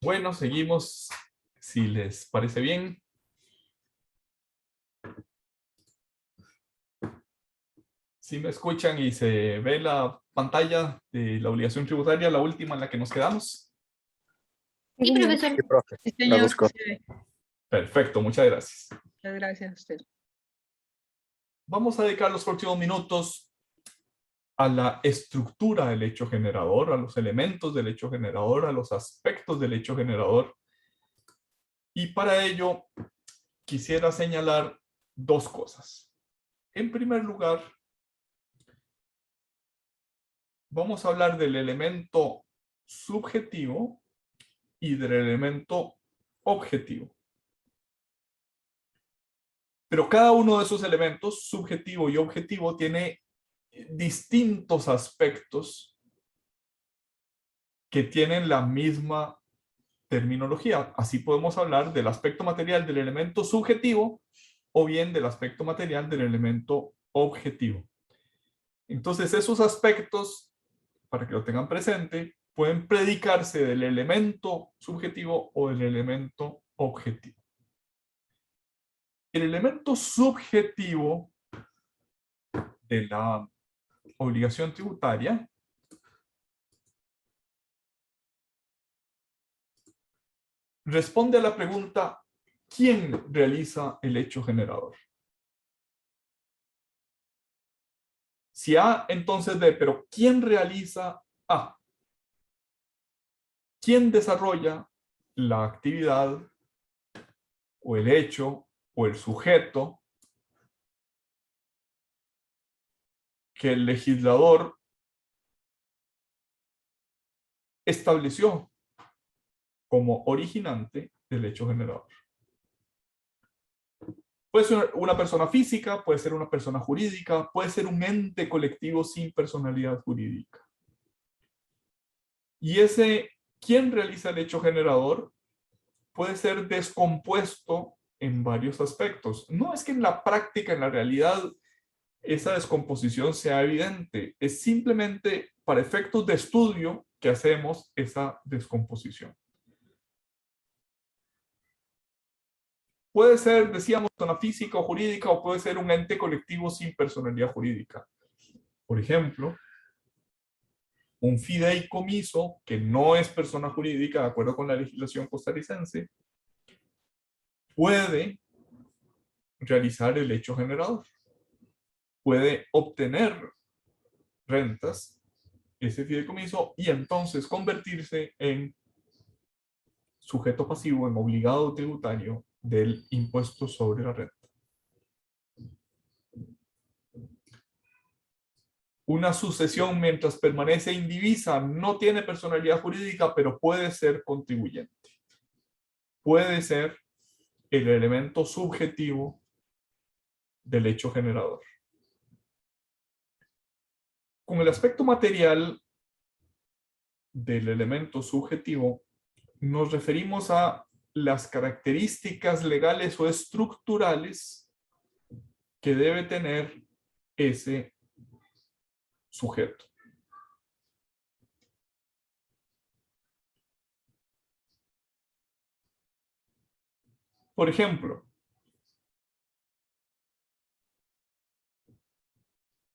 Bueno, seguimos, si les parece bien. Si me escuchan y se ve la pantalla de la obligación tributaria, la última en la que nos quedamos. Sí, profesor. Sí, profe. Sí, La señor. busco. Sí, Perfecto, muchas gracias. muchas gracias a usted. Vamos a dedicar los próximos minutos a la estructura del hecho generador, a los elementos del hecho generador, a los aspectos del hecho generador. Y para ello, quisiera señalar dos cosas. En primer lugar, vamos a hablar del elemento subjetivo y del elemento objetivo. Pero cada uno de esos elementos, subjetivo y objetivo, tiene distintos aspectos que tienen la misma terminología. Así podemos hablar del aspecto material del elemento subjetivo o bien del aspecto material del elemento objetivo. Entonces, esos aspectos, para que lo tengan presente, pueden predicarse del elemento subjetivo o del elemento objetivo. El elemento subjetivo de la obligación tributaria responde a la pregunta: ¿quién realiza el hecho generador? Si A, entonces B, pero ¿quién realiza A? ¿Quién desarrolla la actividad o el hecho o el sujeto que el legislador estableció como originante del hecho generador? Puede ser una persona física, puede ser una persona jurídica, puede ser un ente colectivo sin personalidad jurídica. Y ese, ¿quién realiza el hecho generador? Puede ser descompuesto en varios aspectos. No es que en la práctica, en la realidad, esa descomposición sea evidente. Es simplemente para efectos de estudio que hacemos esa descomposición. Puede ser, decíamos, persona física o jurídica, o puede ser un ente colectivo sin personalidad jurídica. Por ejemplo, un fideicomiso, que no es persona jurídica, de acuerdo con la legislación costarricense, puede realizar el hecho generador. Puede obtener rentas, ese fideicomiso, y entonces convertirse en sujeto pasivo, en obligado tributario del impuesto sobre la renta. Una sucesión, mientras permanece indivisa, no tiene personalidad jurídica, pero puede ser contribuyente. Puede ser el elemento subjetivo del hecho generador. Con el aspecto material del elemento subjetivo, nos referimos a las características legales o estructurales que debe tener ese sujeto. Por ejemplo,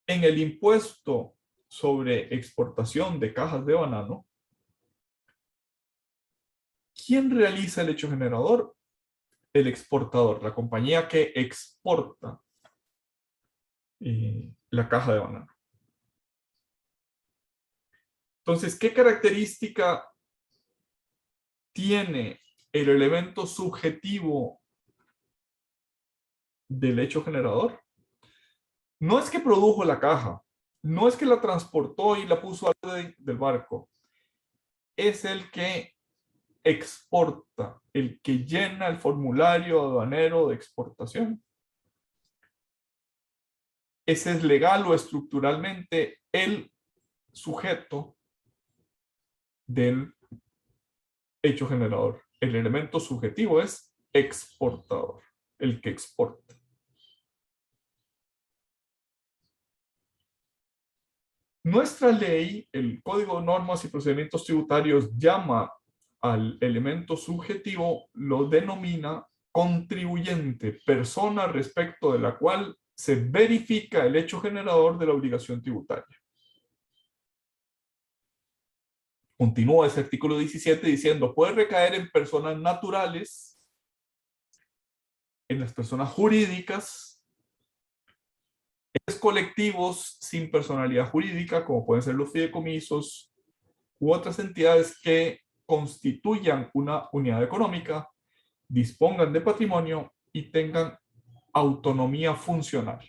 en el impuesto sobre exportación de cajas de banano, ¿quién realiza el hecho generador? El exportador, la compañía que exporta la caja de banano. Entonces, ¿qué característica tiene el elemento subjetivo del hecho generador? No es que produjo la caja, no es que la transportó y la puso del barco, es el que exporta, el que llena el formulario aduanero de exportación. Ese es legal o estructuralmente el sujeto del hecho generador. El elemento subjetivo es exportador, el que exporta. Nuestra ley, el Código de Normas y Procedimientos Tributarios, llama al elemento subjetivo lo denomina contribuyente, persona respecto de la cual se verifica el hecho generador de la obligación tributaria. Continúa ese artículo 17 diciendo, puede recaer en personas naturales, en las personas jurídicas, en colectivos sin personalidad jurídica, como pueden ser los fideicomisos u otras entidades que constituyan una unidad económica, dispongan de patrimonio y tengan autonomía funcional.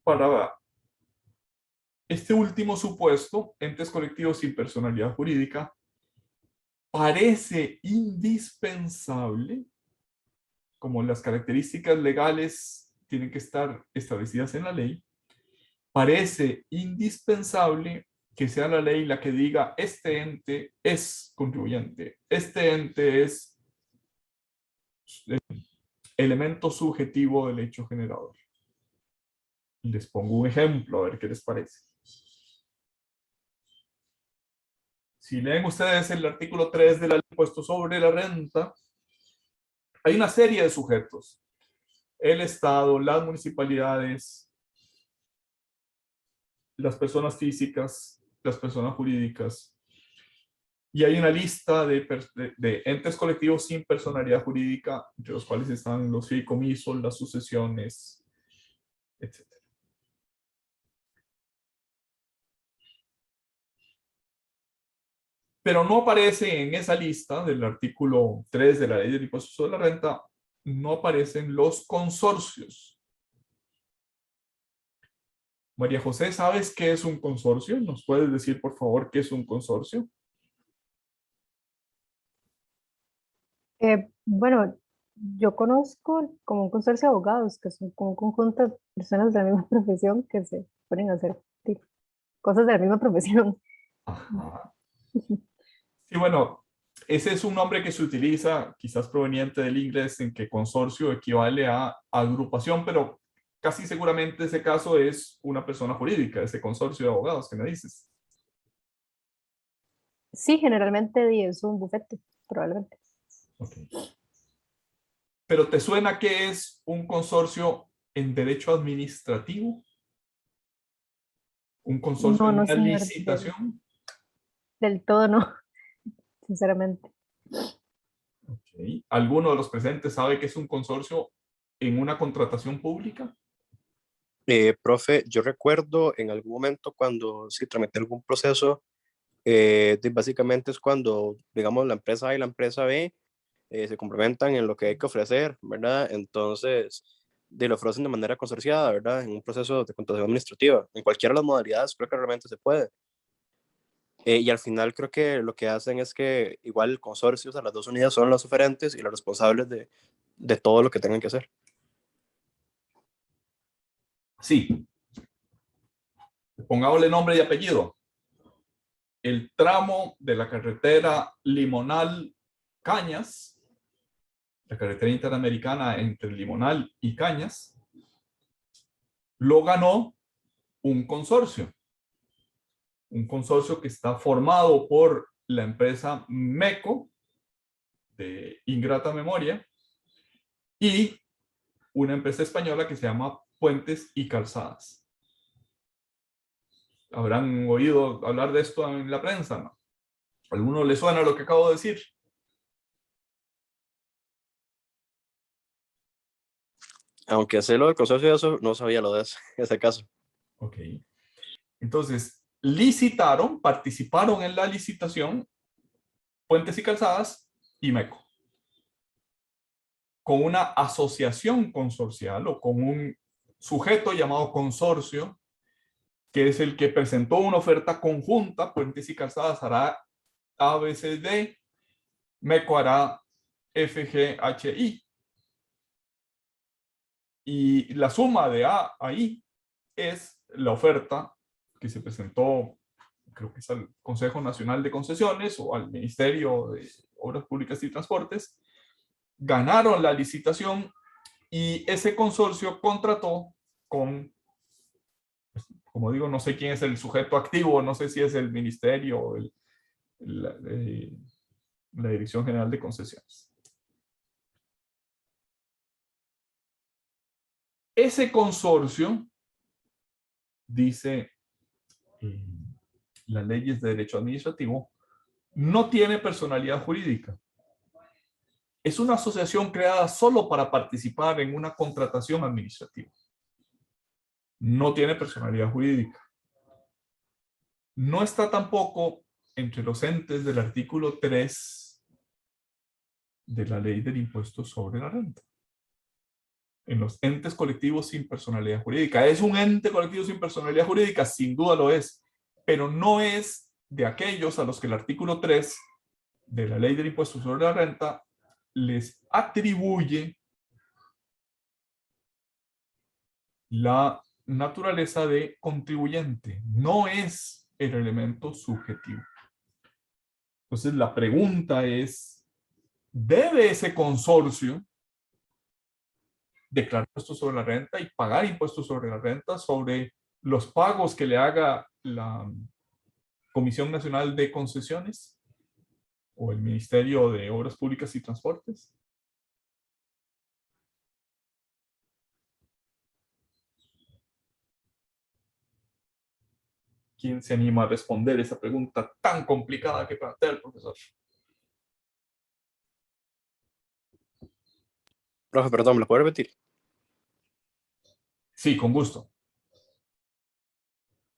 Para este último supuesto, entes colectivos sin personalidad jurídica, parece indispensable, como las características legales tienen que estar establecidas en la ley, parece indispensable que sea la ley la que diga este ente es contribuyente, este ente es elemento subjetivo del hecho generador. Les pongo un ejemplo, a ver qué les parece. Si leen ustedes el artículo 3 de la ley de impuesto sobre la renta, hay una serie de sujetos. El Estado, las municipalidades, las personas físicas, las personas jurídicas. Y hay una lista de entes colectivos sin personalidad jurídica, entre los cuales están los fideicomisos, las sucesiones, etc. Pero no aparece en esa lista del artículo 3 de la ley del impuesto sobre la renta, no aparecen los consorcios. María José, ¿sabes qué es un consorcio? ¿Nos puedes decir, por favor, qué es un consorcio? Bueno, yo conozco como un consorcio de abogados, que son como un conjunto de personas de la misma profesión que se ponen a hacer cosas de la misma profesión. Ajá. Sí, bueno, ese es un nombre que se utiliza, quizás proveniente del inglés, en que consorcio equivale a agrupación, pero casi seguramente ese caso es una persona jurídica, ese consorcio de abogados que me dices. Sí, generalmente es un bufete, probablemente. Okay. ¿Pero te suena que es un consorcio en derecho administrativo? ¿Un consorcio No, en no, una señor, licitación? del todo no, sinceramente. Okay. ¿Alguno de los presentes sabe que es un consorcio en una contratación pública? Profe, yo recuerdo en algún momento cuando sí tramité algún proceso, básicamente es cuando, digamos, la empresa A y la empresa B se complementan en lo que hay que ofrecer, ¿verdad? Entonces, lo ofrecen de manera consorciada, ¿verdad? En un proceso de contratación administrativa. En cualquiera de las modalidades creo que realmente se puede. Y al final creo que lo que hacen es que igual el consorcio, o sea, las dos unidades son los oferentes y los responsables de todo lo que tengan que hacer. Sí. Pongámosle nombre y apellido. El tramo de la carretera Limonal-Cañas, la carretera interamericana entre Limonal y Cañas, lo ganó un consorcio que está formado por la empresa MECO, de ingrata memoria, y una empresa española que se llama Puentes y Calzadas. ¿Habrán oído hablar de esto en la prensa? ¿No? ¿A alguno le suena lo que acabo de decir? Aunque sé lo del consorcio, eso no sabía lo de ese caso. Ok. Entonces, licitaron, participaron en la licitación Puentes y Calzadas y MECO, con una asociación consorcial o con un sujeto llamado consorcio, que es el que presentó una oferta conjunta. Puentes y Calzadas hará ABCD, MECO hará FGHI. Y la suma de A a I es la oferta que se presentó, creo que es al Consejo Nacional de Concesiones o al Ministerio de Obras Públicas y Transportes. Ganaron la licitación y ese consorcio contrató con Como digo, no sé quién es el sujeto activo, no sé si es el ministerio o la Dirección General de Concesiones. Ese consorcio, dice las leyes de derecho administrativo, no tiene personalidad jurídica. Es una asociación creada solo para participar en una contratación administrativa. No tiene personalidad jurídica. No está tampoco entre los entes del artículo 3 de la ley del impuesto sobre la renta. En los entes colectivos sin personalidad jurídica. ¿Es un ente colectivo sin personalidad jurídica? Sin duda lo es, pero no es de aquellos a los que el artículo 3 de la ley del impuesto sobre la renta les atribuye la naturaleza de contribuyente. No es el elemento subjetivo. Entonces la pregunta es, ¿debe ese consorcio declarar impuestos sobre la renta y pagar impuestos sobre la renta sobre los pagos que le haga la Comisión Nacional de Concesiones o el Ministerio de Obras Públicas y Transportes? ¿Quién se anima a responder esa pregunta tan complicada que plantea el profesor? Profe, perdón, ¿me lo puede repetir? Sí, con gusto.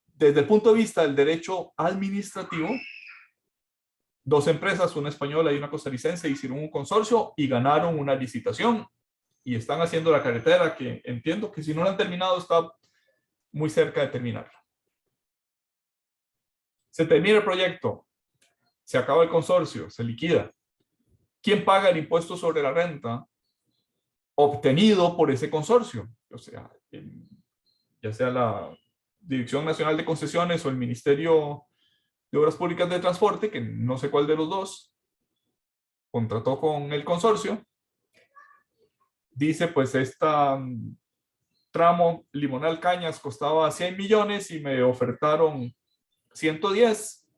Desde el punto de vista del derecho administrativo, dos empresas, una española y una costarricense, hicieron un consorcio y ganaron una licitación y están haciendo la carretera que entiendo que si no la han terminado está muy cerca de terminarla. Se termina el proyecto, se acaba el consorcio, se liquida. ¿Quién paga el impuesto sobre la renta obtenido por ese consorcio? O sea, ya sea la Dirección Nacional de Concesiones o el Ministerio de Obras Públicas de Transporte, que no sé cuál de los dos contrató con el consorcio, dice pues esta tramo Limonal Cañas costaba 100 millones y me ofertaron 110.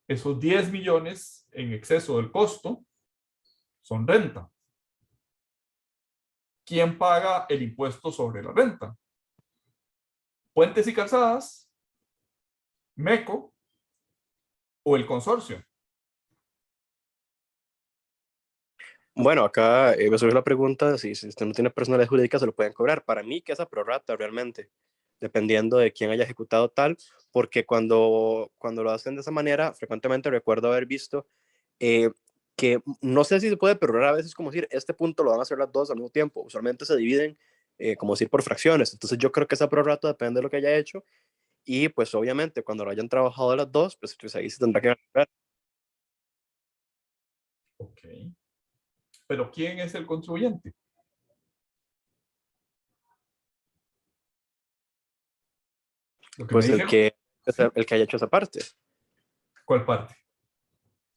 Esos 10 millones en exceso del costo son renta. ¿Quién paga el impuesto sobre la renta? Puentes y Calzadas, MECO o el consorcio. Bueno, acá me surge la pregunta, si usted no tiene personalidad jurídica, se lo pueden cobrar. Para mí, que es a prorrata realmente, dependiendo de quién haya ejecutado tal, porque cuando lo hacen de esa manera, frecuentemente recuerdo haber visto que no sé si se puede prorrogar a veces, como decir, este punto lo van a hacer las dos al mismo tiempo. Usualmente se dividen, como decir, por fracciones. Entonces yo creo que esa prorrata depende de lo que haya hecho y pues obviamente cuando lo hayan trabajado las dos, pues ahí se tendrá que ver. Ok. Pero ¿quién es el contribuyente? Lo que me Pues dijeron. ¿Sí? el que haya hecho esa parte. ¿Cuál parte?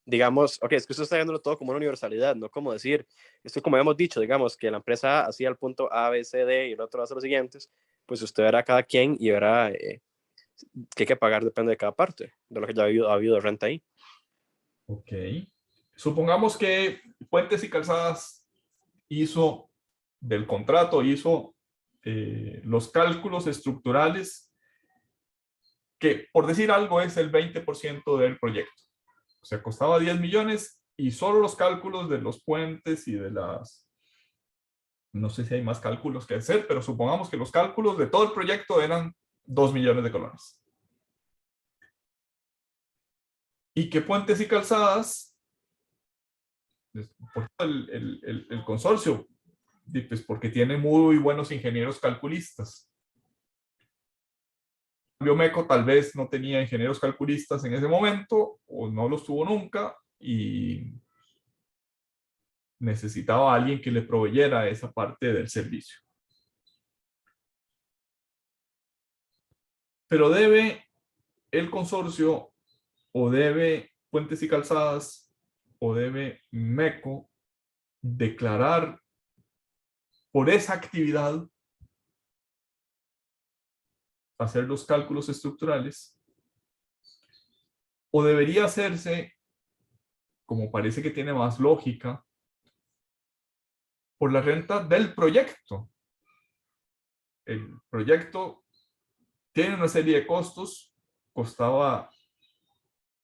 Digamos, ok, es que usted está viéndolo todo como una universalidad, no como decir, esto como hemos dicho, digamos, que la empresa A hacía el punto A, B, C, D y el otro hace los siguientes, pues usted verá cada quien y verá que hay que pagar depende de cada parte, de lo que ya ha habido de renta ahí. Ok. Supongamos que Puentes y Calzadas hizo del contrato, hizo los cálculos estructurales que, por decir algo, es el 20% del proyecto. O sea, costaba 10 millones y solo los cálculos de los puentes y de las... No sé si hay más cálculos que hacer, pero supongamos que los cálculos de todo el proyecto eran 2 millones de colones. Y que Puentes y Calzadas, por el consorcio, pues porque tiene muy buenos ingenieros calculistas. Biomeco tal vez no tenía ingenieros calculistas en ese momento o no los tuvo nunca y necesitaba a alguien que le proveyera esa parte del servicio. Pero debe el consorcio o debe Puentes y Calzadas o debe MECO declarar por esa actividad hacer los cálculos estructurales, o debería hacerse, como parece que tiene más lógica, por la renta del proyecto. El proyecto tiene una serie de costos, costaba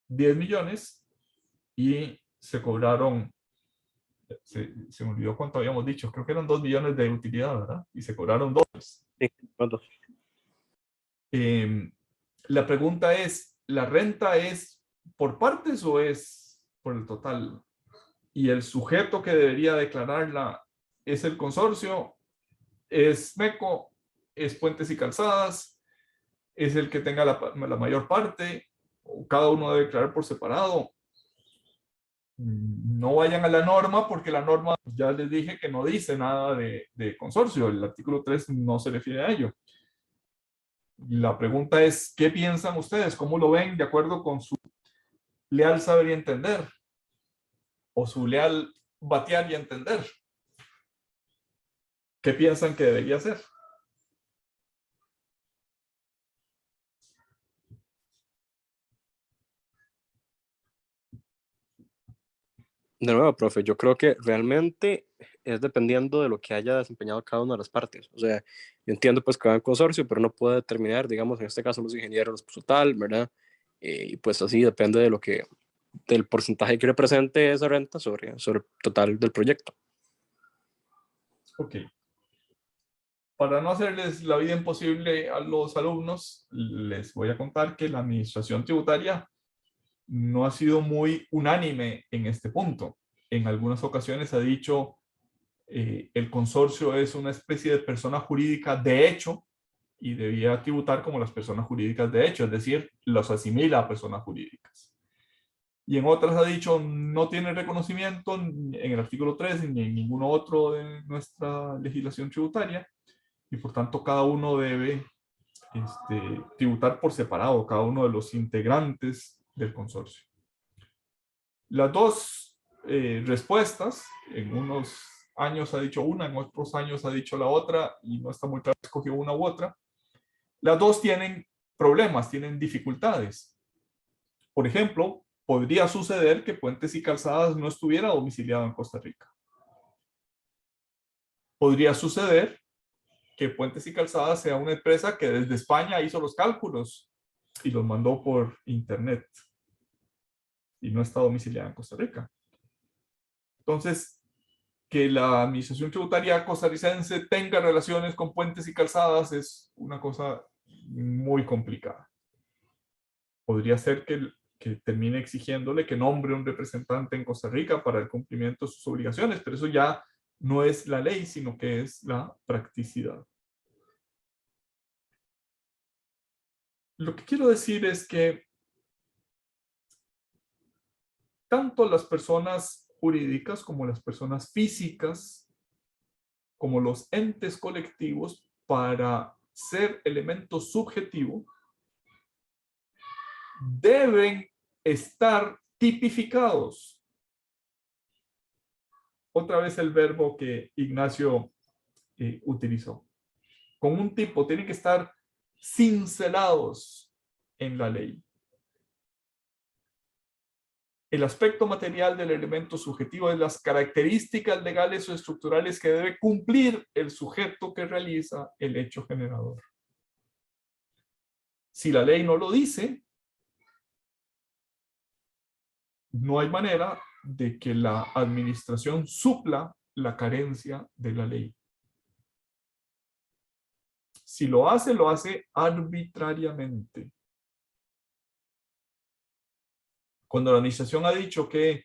10 millones y se cobraron, se me olvidó cuánto habíamos dicho, creo que eran 2 millones de utilidad, ¿verdad? Y se cobraron 2. Sí, ¿cuántos? La pregunta es, ¿la renta es por partes o es por el total? Y el sujeto que debería declararla es el consorcio, es MECO, es Puentes y Calzadas, es el que tenga la mayor parte, o cada uno debe declarar por separado. No vayan a la norma, porque la norma, ya les dije que no dice nada de consorcio. El artículo 3 no se refiere a ello. La pregunta es, ¿qué piensan ustedes? ¿Cómo lo ven de acuerdo con su leal saber y entender? O su leal batear y entender. ¿Qué piensan que debería ser? De nuevo, profe, yo creo que realmente es dependiendo de lo que haya desempeñado cada una de las partes. O sea, yo entiendo pues que va en consorcio, pero no puede determinar, digamos, en este caso los ingenieros pues, total, ¿verdad? Y pues así depende de lo que, del porcentaje que represente esa renta sobre el total del proyecto. Ok. Para no hacerles la vida imposible a los alumnos, les voy a contar que la administración tributaria no ha sido muy unánime en este punto. En algunas ocasiones ha dicho el consorcio es una especie de persona jurídica de hecho y debía tributar como las personas jurídicas de hecho, es decir, los asimila a personas jurídicas. Y en otras ha dicho no tiene reconocimiento en el artículo 3 ni en ninguno otro de nuestra legislación tributaria y por tanto cada uno debe tributar por separado, cada uno de los integrantes del consorcio. Las dos respuestas, en unos años ha dicho una, en otros años ha dicho la otra, y no está muy claro si escogió una u otra. Las dos tienen problemas, tienen dificultades. Por ejemplo, podría suceder que Puentes y Calzadas no estuviera domiciliado en Costa Rica. Podría suceder que Puentes y Calzadas sea una empresa que desde España hizo los cálculos y los mandó por internet y no está domiciliada en Costa Rica. Entonces, que la administración tributaria costarricense tenga relaciones con Puentes y Calzadas es una cosa muy complicada. Podría ser que termine exigiéndole que nombre un representante en Costa Rica para el cumplimiento de sus obligaciones, pero eso ya no es la ley, sino que es la practicidad. Lo que quiero decir es que tanto las personas jurídicas como las personas físicas, como los entes colectivos, para ser elemento subjetivo, deben estar tipificados. Otra vez el verbo que Ignacio utilizó. Con un tipo, tienen que estar cincelados en la ley. El aspecto material del elemento subjetivo es las características legales o estructurales que debe cumplir el sujeto que realiza el hecho generador. Si la ley no lo dice, no hay manera de que la administración supla la carencia de la ley. Si lo hace arbitrariamente. Cuando la administración ha dicho que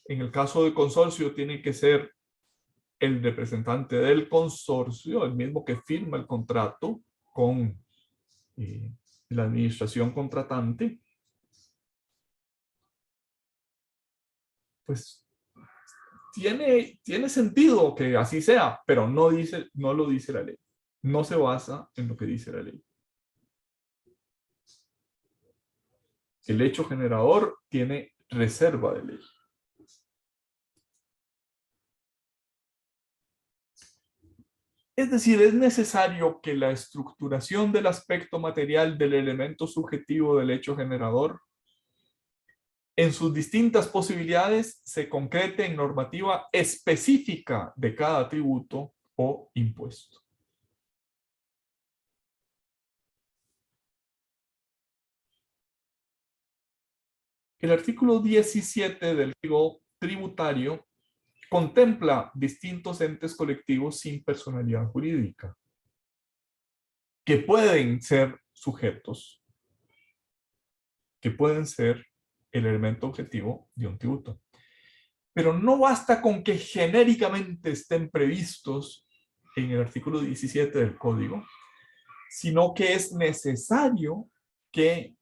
en el caso del consorcio tiene que ser el representante del consorcio, el mismo que firma el contrato con la administración contratante, pues tiene sentido que así sea, pero no lo dice la ley. No se basa en lo que dice la ley. El hecho generador tiene reserva de ley. Es decir, es necesario que la estructuración del aspecto material del elemento subjetivo del hecho generador en sus distintas posibilidades se concrete en normativa específica de cada tributo o impuesto. El artículo 17 del Código Tributario contempla distintos entes colectivos sin personalidad jurídica que pueden ser sujetos, que pueden ser el elemento objetivo de un tributo. Pero no basta con que genéricamente estén previstos en el artículo 17 del Código, sino que es necesario que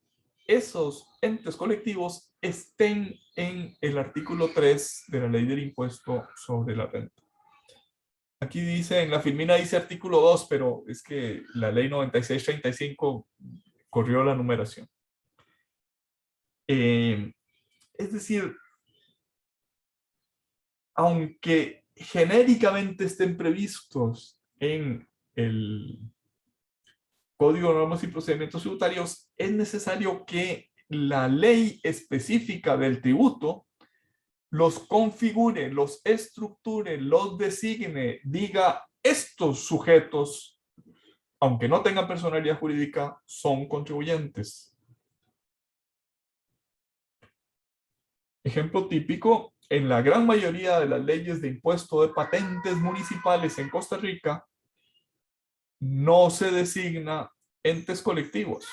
esos entes colectivos estén en el artículo 3 de la Ley del Impuesto sobre la Renta. Aquí dice, en la filmina dice artículo 2, pero es que la Ley 9635 corrió la numeración. Es decir, aunque genéricamente estén previstos en el Código de Normas y Procedimientos Tributarios, es necesario que la ley específica del tributo los configure, los estructure, los designe, diga estos sujetos, aunque no tengan personalidad jurídica, son contribuyentes. Ejemplo típico, en la gran mayoría de las leyes de impuesto de patentes municipales en Costa Rica, no se designa entes colectivos.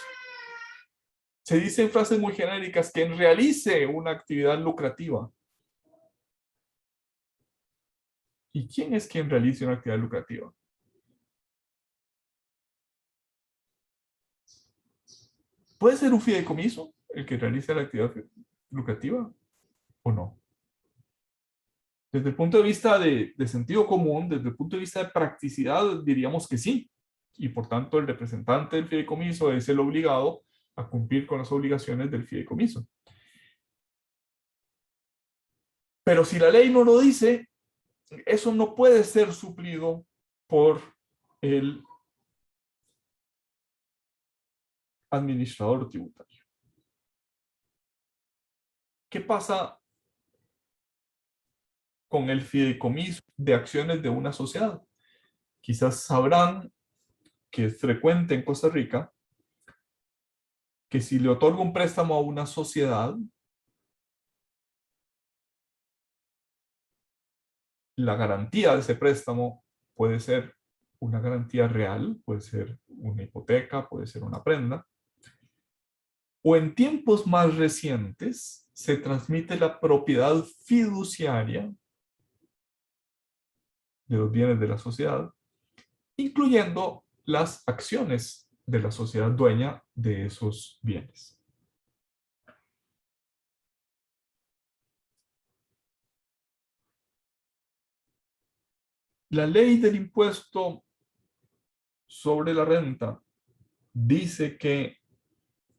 Se dicen frases muy genéricas, quien realice una actividad lucrativa. ¿Y quién es quien realice una actividad lucrativa? ¿Puede ser un fideicomiso el que realice la actividad lucrativa o no? Desde el punto de vista de sentido común, desde el punto de vista de practicidad, diríamos que sí. Y por tanto, el representante del fideicomiso es el obligado a cumplir con las obligaciones del fideicomiso. Pero si la ley no lo dice, eso no puede ser suplido por el administrador tributario. ¿Qué pasa con el fideicomiso de acciones de una sociedad? Quizás sabrán que es frecuente en Costa Rica que si le otorga un préstamo a una sociedad, la garantía de ese préstamo puede ser una garantía real, puede ser una hipoteca, puede ser una prenda, o en tiempos más recientes se transmite la propiedad fiduciaria de los bienes de la sociedad, incluyendo las acciones de la sociedad dueña de esos bienes. La ley del impuesto sobre la renta dice que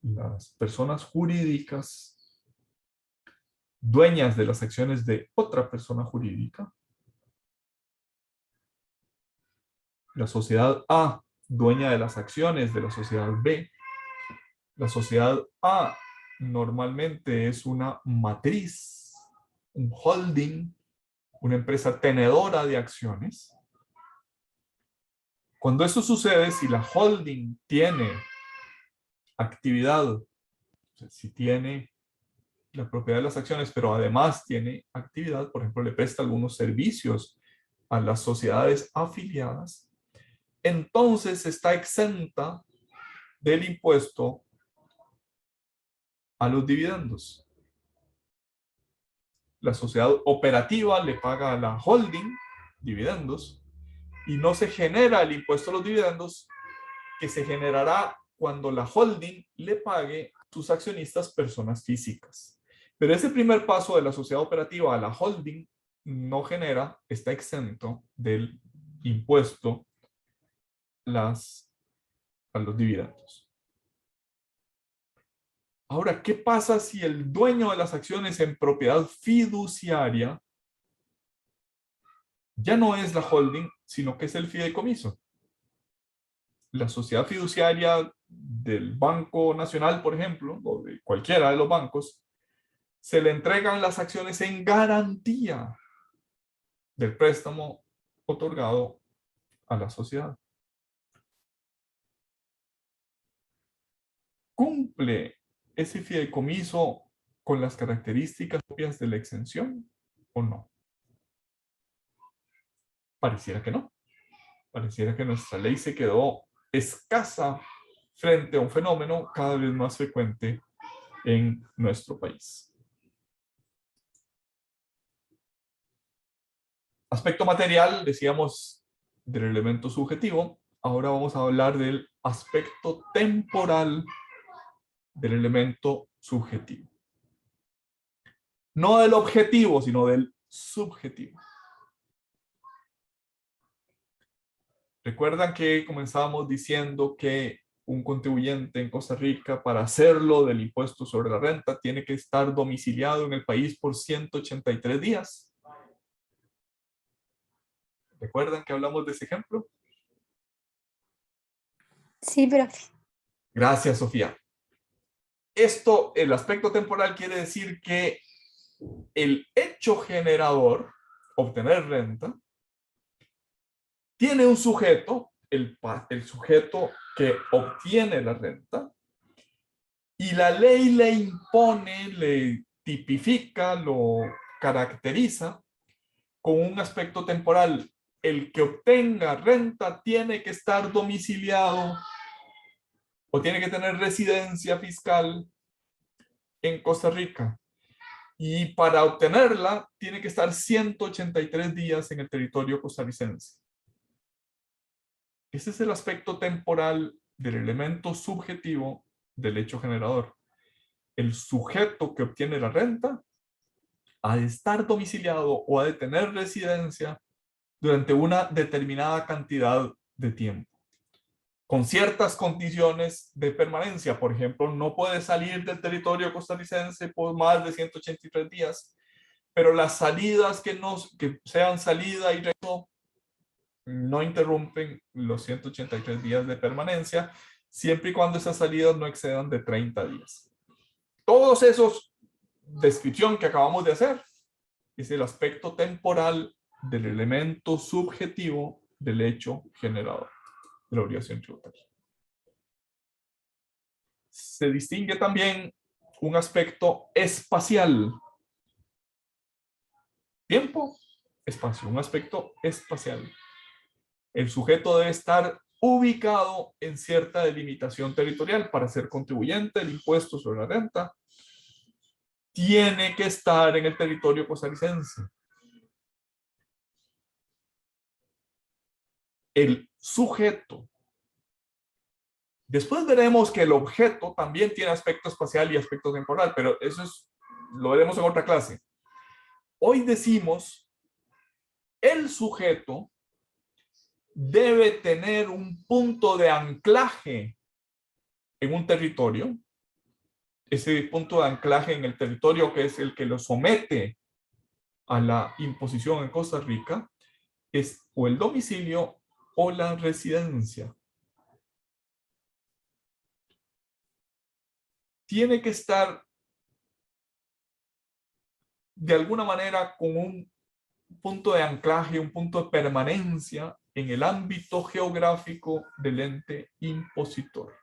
las personas jurídicas dueñas de las acciones de otra persona jurídica, la sociedad A, dueña de las acciones de la sociedad B, la sociedad A normalmente es una matriz, un holding, una empresa tenedora de acciones. Cuando eso sucede, si la holding tiene actividad, o sea, si tiene la propiedad de las acciones, pero además tiene actividad, por ejemplo, le presta algunos servicios a las sociedades afiliadas, entonces está exenta del impuesto a los dividendos. La sociedad operativa le paga a la holding dividendos y no se genera el impuesto a los dividendos que se generará cuando la holding le pague a sus accionistas personas físicas. Pero ese primer paso de la sociedad operativa a la holding no genera, está exento del impuesto a los dividendos. Ahora, ¿qué pasa si el dueño de las acciones en propiedad fiduciaria ya no es la holding, sino que es el fideicomiso. La sociedad fiduciaria del Banco Nacional, por ejemplo, o de cualquiera de los bancos, se le entregan las acciones en garantía del préstamo otorgado a la sociedad. ¿Cumple ese fideicomiso con las características propias de la exención o no? Pareciera que no. Pareciera que nuestra ley se quedó escasa frente a un fenómeno cada vez más frecuente en nuestro país. Aspecto material, decíamos, del elemento subjetivo. Ahora vamos a hablar del aspecto temporal del elemento subjetivo. No del objetivo, sino del subjetivo. Recuerdan que comenzábamos diciendo que un contribuyente en Costa Rica, para hacerlo del impuesto sobre la renta, tiene que estar domiciliado en el país por 183 días. ¿Recuerdan que hablamos de ese ejemplo? Sí, profe. Gracias, Sofía. Esto, el aspecto temporal, quiere decir que el hecho generador, obtener renta, tiene un sujeto, el sujeto que obtiene la renta, y la ley le impone, le tipifica, lo caracteriza con un aspecto temporal. El que obtenga renta tiene que estar domiciliado o tiene que tener residencia fiscal en Costa Rica. Y para obtenerla tiene que estar 183 días en el territorio costarricense. Ese es el aspecto temporal del elemento subjetivo del hecho generador. El sujeto que obtiene la renta ha de estar domiciliado o ha de tener residencia durante una determinada cantidad de tiempo, con ciertas condiciones de permanencia. Por ejemplo, no puede salir del territorio costarricense por más de 183 días, pero las salidas que sean salida y regreso no interrumpen los 183 días de permanencia, siempre y cuando esas salidas no excedan de 30 días. Todos esos descripción que acabamos de hacer es el aspecto temporal del elemento subjetivo del hecho generador de la obligación tributaria. Se distingue también un aspecto espacial. Tiempo, espacio, un aspecto espacial. El sujeto debe estar ubicado en cierta delimitación territorial para ser contribuyente del impuesto sobre la renta. Tiene que estar en el territorio costarricense. El sujeto. Después veremos que el objeto también tiene aspecto espacial y aspecto temporal, pero eso lo veremos en otra clase. Hoy decimos, el sujeto debe tener un punto de anclaje en un territorio. Ese punto de anclaje en el territorio, que es el que lo somete a la imposición en Costa Rica, es o el domicilio o la residencia. Tiene que estar de alguna manera con un punto de anclaje, un punto de permanencia en el ámbito geográfico del ente impositor.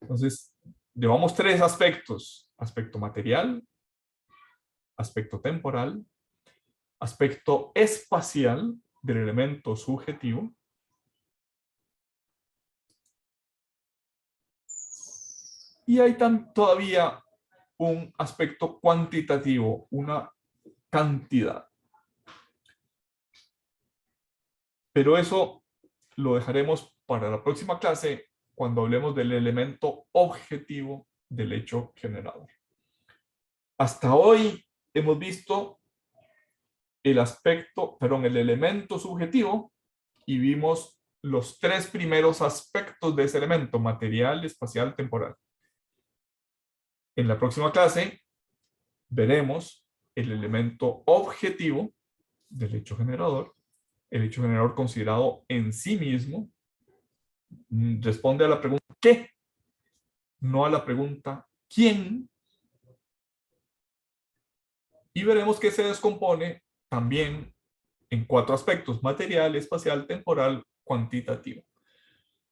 Entonces, llevamos tres aspectos: aspecto material, aspecto temporal, aspecto espacial del elemento subjetivo, y hay todavía un aspecto cuantitativo, una cantidad. Pero eso lo dejaremos para la próxima clase cuando hablemos del elemento objetivo del hecho generador. Hasta hoy hemos visto el elemento subjetivo, y vimos los tres primeros aspectos de ese elemento: material, espacial, temporal. En la próxima clase veremos el elemento objetivo del hecho generador. El hecho generador considerado en sí mismo responde a la pregunta ¿qué? No a la pregunta ¿quién? Y veremos que se descompone también en 4 aspectos: material, espacial, temporal, cuantitativo.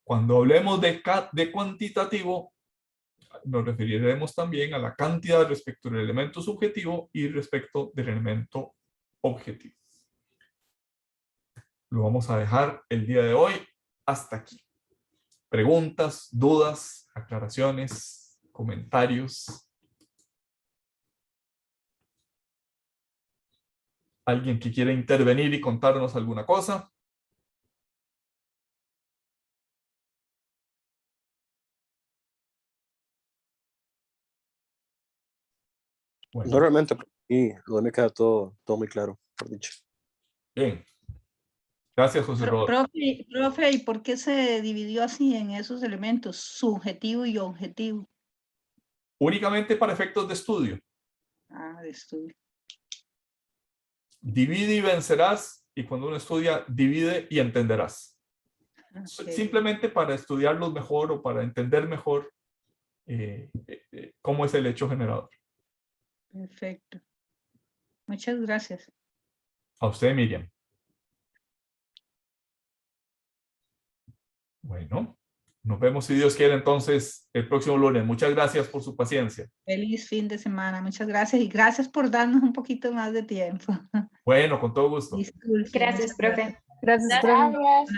Cuando hablemos de cuantitativo, nos referiremos también a la cantidad respecto del elemento subjetivo y respecto del elemento objetivo. Lo vamos a dejar el día de hoy hasta aquí. Preguntas, dudas, aclaraciones, comentarios. ¿Alguien que quiera intervenir y contarnos alguna cosa? Bueno, No realmente, y lo me queda todo muy claro, por dicho. bien. Gracias, José Rodolfo. Profe, ¿y por qué se dividió así en esos elementos, subjetivo y objetivo? Únicamente para efectos de estudio. Ah, de estudio. Divide y vencerás, y cuando uno estudia, divide y entenderás. Ok, Simplemente para estudiarlos mejor o para entender mejor cómo es el hecho generador. perfecto. Muchas gracias. A usted, Miriam. Bueno, nos vemos si Dios quiere entonces el próximo lunes. Muchas gracias por su paciencia. Feliz fin de semana. Muchas gracias y gracias por darnos un poquito más de tiempo. Bueno, con todo gusto. Disculpe. Gracias, profe. Gracias, profe. Gracias.